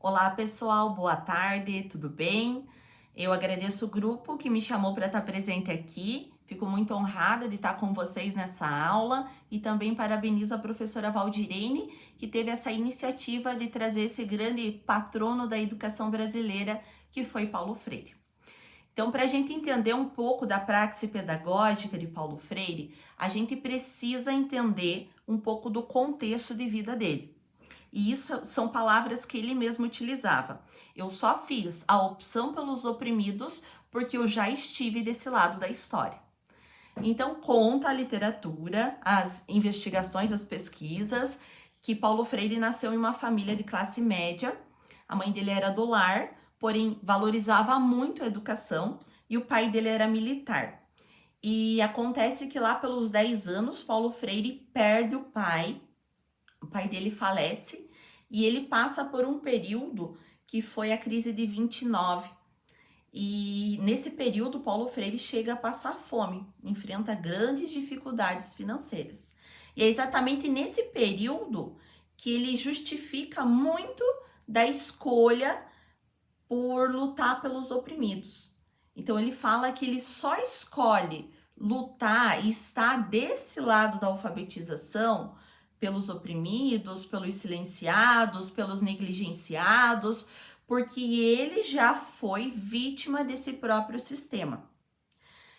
Olá pessoal, boa tarde, tudo bem? Eu agradeço o grupo que me chamou para estar presente aqui. Fico muito honrada de estar com vocês nessa aula e também parabenizo a professora Valdirene, que teve essa iniciativa de trazer esse grande patrono da educação brasileira, que foi Paulo Freire. Então, para a gente entender um pouco da praxis pedagógica de Paulo Freire, a gente precisa entender um pouco do contexto de vida dele. E isso são palavras que ele mesmo utilizava. Eu só fiz a opção pelos oprimidos porque eu já estive desse lado da história. Então, conta a literatura, as investigações, as pesquisas, que Paulo Freire nasceu em uma família de classe média. A mãe dele era do lar, porém valorizava muito a educação, e o pai dele era militar. E acontece que lá pelos 10 anos, Paulo Freire perde o pai dele falece, e ele passa por um período que foi a crise de 29. E nesse período, Paulo Freire chega a passar fome, enfrenta grandes dificuldades financeiras. E é exatamente nesse período que ele justifica muito da escolha por lutar pelos oprimidos. Então ele fala que ele só escolhe lutar e estar desse lado da alfabetização pelos oprimidos, pelos silenciados, pelos negligenciados, porque ele já foi vítima desse próprio sistema.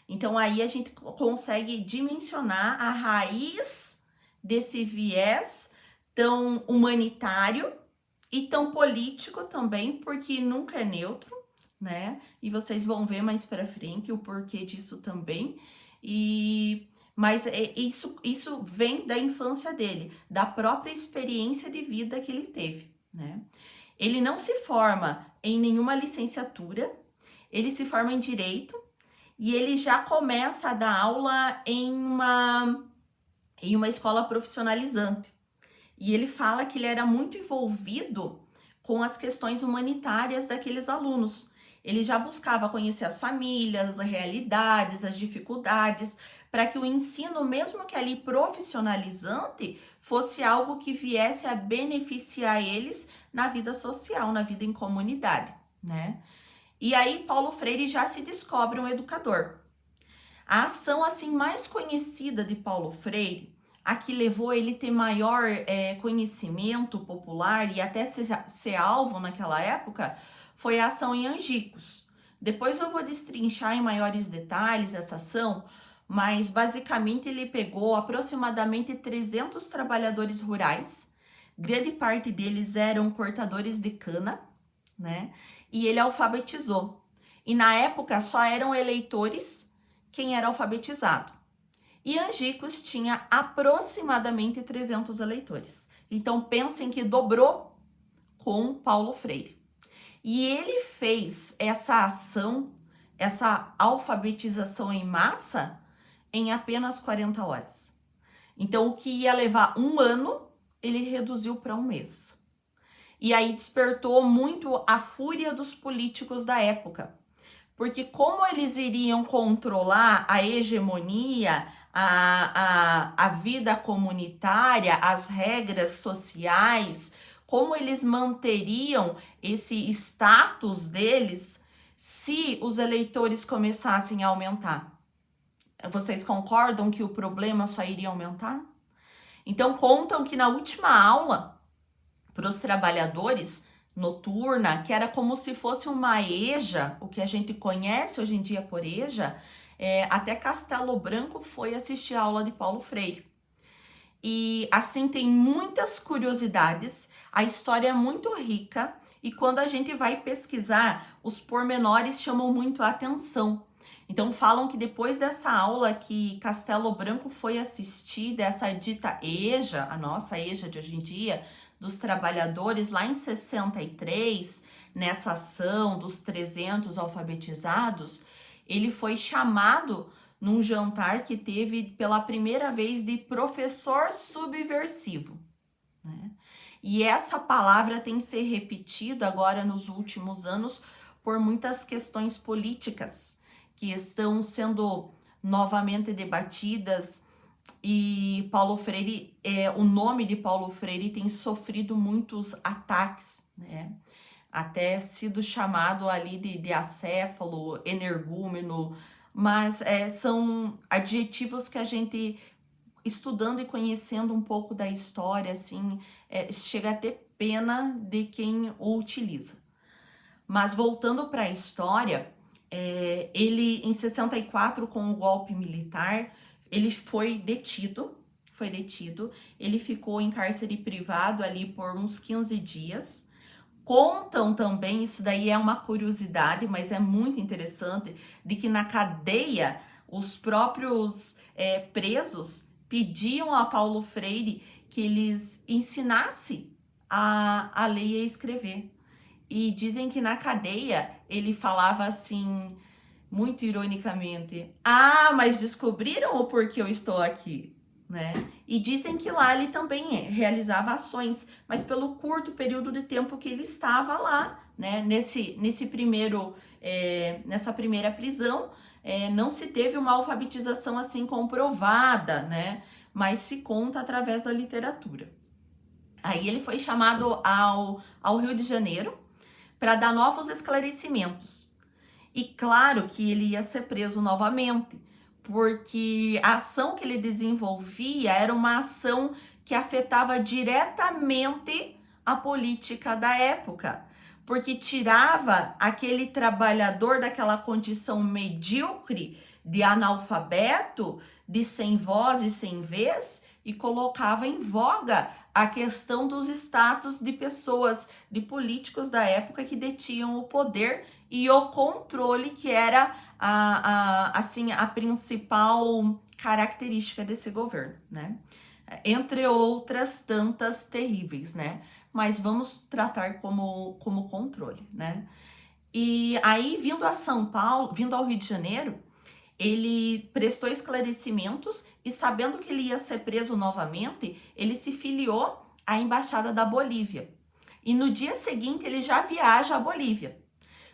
Então aí a gente consegue dimensionar a raiz desse viés tão humanitário e tão político também, porque nunca é neutro, né? E vocês vão ver mais para frente o porquê disso também. Mas isso vem da infância dele, da própria experiência de vida que ele teve, né? Ele não se forma em nenhuma licenciatura, ele se forma em direito e ele já começa a dar aula em uma escola profissionalizante. E ele fala que ele era muito envolvido com as questões humanitárias daqueles alunos. Ele já buscava conhecer as famílias, as realidades, as dificuldades, para que o ensino, mesmo que ali profissionalizante, fosse algo que viesse a beneficiar eles na vida social, na vida em comunidade, né? E aí Paulo Freire já se descobre um educador. A ação assim mais conhecida de Paulo Freire, a que levou ele ter maior conhecimento popular e até ser alvo naquela época, foi a ação em Angicos. Depois eu vou destrinchar em maiores detalhes essa ação, mas basicamente ele pegou aproximadamente 300 trabalhadores rurais, grande parte deles eram cortadores de cana, né? E ele alfabetizou. E na época só eram eleitores quem era alfabetizado. E Angicos tinha aproximadamente 300 eleitores. Então pensem que dobrou com Paulo Freire. E ele fez essa ação, essa alfabetização em massa, em apenas 40 horas. Então o que ia levar um ano, ele reduziu para um mês. E aí despertou muito a fúria dos políticos da época. Porque como eles iriam controlar a hegemonia, a vida comunitária, as regras sociais, como eles manteriam esse status deles se os eleitores começassem a aumentar? Vocês concordam que o problema só iria aumentar? Então contam que na última aula, para os trabalhadores, noturna, que era como se fosse uma EJA, o que a gente conhece hoje em dia por EJA, até Castelo Branco foi assistir a aula de Paulo Freire. E assim tem muitas curiosidades, a história é muito rica e quando a gente vai pesquisar, os pormenores chamam muito a atenção. Então falam que depois dessa aula que Castelo Branco foi assistir, dessa dita EJA, a nossa EJA de hoje em dia, dos trabalhadores lá em 63, nessa ação dos 300 alfabetizados, ele foi chamado num jantar que teve pela primeira vez de professor subversivo, né? E essa palavra tem que ser repetida agora nos últimos anos por muitas questões políticas que estão sendo novamente debatidas. E Paulo Freire, o nome de Paulo Freire tem sofrido muitos ataques, né? até sido chamado ali de acéfalo, energúmeno, mas são adjetivos que a gente, estudando e conhecendo um pouco da história, assim, chega a ter pena de quem o utiliza. Mas voltando para a história, ele em 64, com o golpe militar, ele foi detido, ele ficou em cárcere privado ali por uns 15 dias. Contam também, isso daí é uma curiosidade, mas é muito interessante, de que na cadeia os próprios presos pediam a Paulo Freire que eles ensinassem a ler e a escrever. E dizem que na cadeia ele falava assim, muito ironicamente: "Ah, mas descobriram o porquê eu estou aqui", né? E dizem que lá ele também realizava ações, mas pelo curto período de tempo que ele estava lá, né? Nessa primeira prisão, não se teve uma alfabetização assim comprovada, né? Mas se conta através da literatura. Aí ele foi chamado ao Rio de Janeiro para dar novos esclarecimentos. E claro que ele ia ser preso novamente, porque a ação que ele desenvolvia era uma ação que afetava diretamente a política da época, porque tirava aquele trabalhador daquela condição medíocre de analfabeto, de sem voz e sem vez, e colocava em voga a questão dos status de pessoas, de políticos da época que detinham o poder e o controle, que era a principal característica desse governo, né? Entre outras tantas terríveis, né? Mas vamos tratar como controle, né? E aí, vindo a São Paulo, vindo ao Rio de Janeiro, ele prestou esclarecimentos e, sabendo que ele ia ser preso novamente, ele se filiou à Embaixada da Bolívia. E no dia seguinte ele já viaja à Bolívia.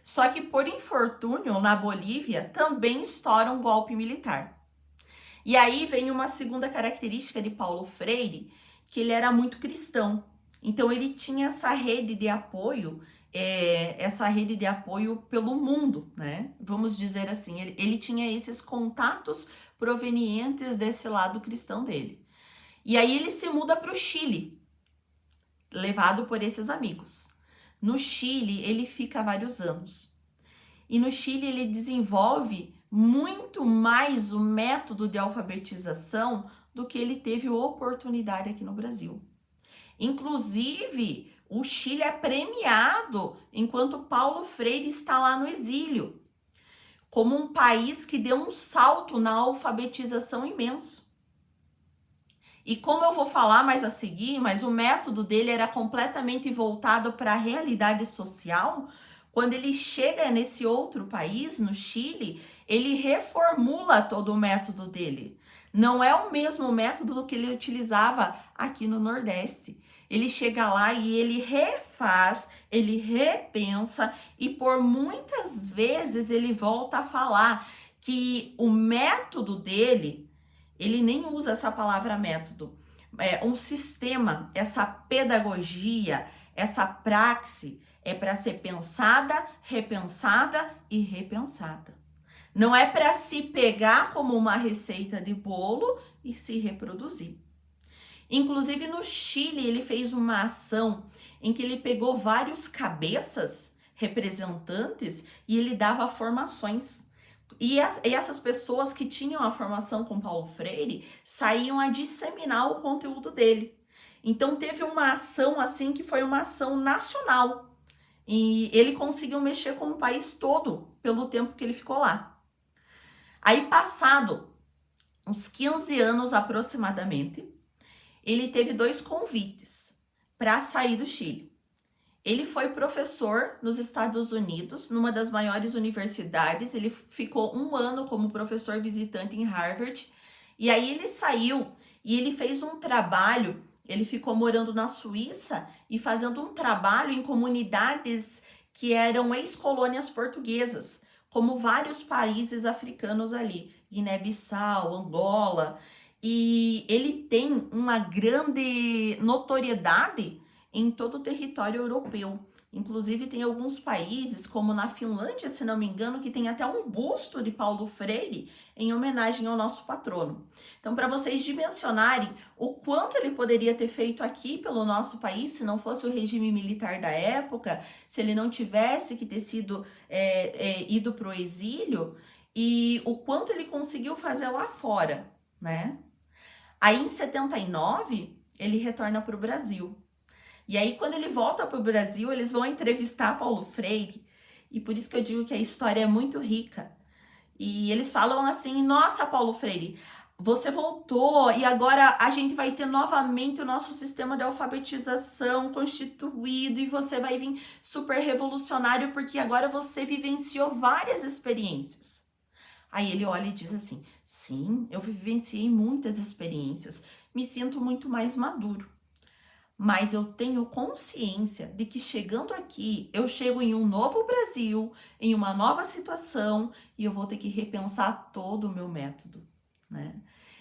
Só que por infortúnio, na Bolívia também estoura um golpe militar. E aí vem uma segunda característica de Paulo Freire, que ele era muito cristão. Então ele tinha essa rede de apoio, pelo mundo, né? Vamos dizer assim, ele tinha esses contatos provenientes desse lado cristão dele. E aí ele se muda para o Chile, levado por esses amigos. No Chile ele fica vários anos. E no Chile ele desenvolve muito mais o método de alfabetização do que ele teve oportunidade aqui no Brasil. Inclusive, o Chile é premiado enquanto Paulo Freire está lá no exílio, como um país que deu um salto na alfabetização imenso. E como eu vou falar mais a seguir, mas o método dele era completamente voltado para a realidade social. Quando ele chega nesse outro país, no Chile, ele reformula todo o método dele. Não é o mesmo método que ele utilizava aqui no Nordeste. Ele chega lá e ele refaz, ele repensa, e por muitas vezes ele volta a falar que o método dele, ele nem usa essa palavra método, um sistema, essa pedagogia, essa praxe é para ser pensada, repensada e repensada. Não é para se pegar como uma receita de bolo e se reproduzir. Inclusive no Chile ele fez uma ação em que ele pegou vários cabeças representantes e ele dava formações. E essas pessoas que tinham a formação com Paulo Freire saíam a disseminar o conteúdo dele. Então teve uma ação assim que foi uma ação nacional. E ele conseguiu mexer com o país todo pelo tempo que ele ficou lá. Aí, passado uns 15 anos aproximadamente, ele teve 2 convites para sair do Chile. Ele foi professor nos Estados Unidos, numa das maiores universidades. Ele ficou 1 ano como professor visitante em Harvard. E aí ele saiu e ele fez um trabalho. Ele ficou morando na Suíça e fazendo um trabalho em comunidades que eram ex-colônias portuguesas, como vários países africanos ali, Guiné-Bissau, Angola. E ele tem uma grande notoriedade em todo o território europeu. Inclusive, tem alguns países, como na Finlândia, se não me engano, que tem até um busto de Paulo Freire em homenagem ao nosso patrono. Então, para vocês dimensionarem o quanto ele poderia ter feito aqui pelo nosso país, se não fosse o regime militar da época, se ele não tivesse que ter sido ido para o exílio, e o quanto ele conseguiu fazer lá fora, né? Aí, em 79, ele retorna para o Brasil. E aí, quando ele volta para o Brasil, eles vão entrevistar Paulo Freire. E por isso que eu digo que a história é muito rica. E eles falam assim: nossa, Paulo Freire, você voltou e agora a gente vai ter novamente o nosso sistema de alfabetização constituído e você vai vir super revolucionário porque agora você vivenciou várias experiências. Aí ele olha e diz assim: sim, eu vivenciei muitas experiências, me sinto muito mais maduro. Mas eu tenho consciência de que chegando aqui, eu chego em um novo Brasil, em uma nova situação, e eu vou ter que repensar todo o meu método, né?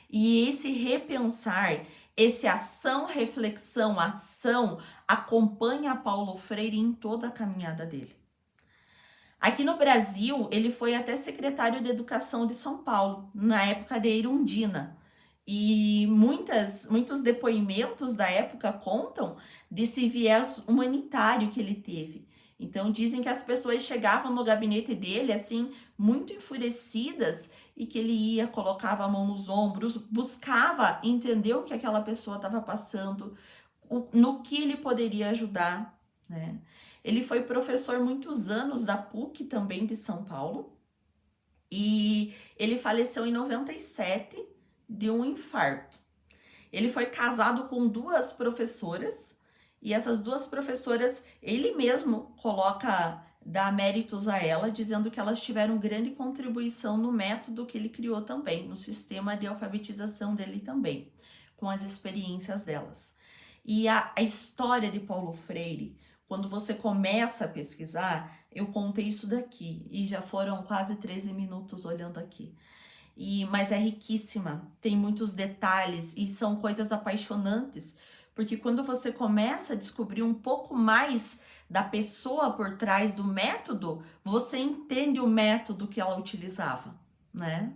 E esse repensar, esse ação, reflexão, ação, acompanha Paulo Freire em toda a caminhada dele. Aqui no Brasil, ele foi até secretário de Educação de São Paulo, na época de Erundina. E muitos depoimentos da época contam desse viés humanitário que ele teve. Então, dizem que as pessoas chegavam no gabinete dele, assim, muito enfurecidas, e que ele ia, colocava a mão nos ombros, buscava entender o que aquela pessoa estava passando, no que ele poderia ajudar, né? Ele foi professor muitos anos da PUC também de São Paulo, e ele faleceu em 97 de um infarto. Ele foi casado com duas professoras, e essas duas professoras, ele mesmo dá méritos a ela, dizendo que elas tiveram grande contribuição no método que ele criou também, no sistema de alfabetização dele também, com as experiências delas. E a história de Paulo Freire, quando você começa a pesquisar, eu contei isso daqui, e já foram quase 13 minutos olhando aqui. Mas é riquíssima, tem muitos detalhes e são coisas apaixonantes, porque quando você começa a descobrir um pouco mais da pessoa por trás do método, você entende o método que ela utilizava, né?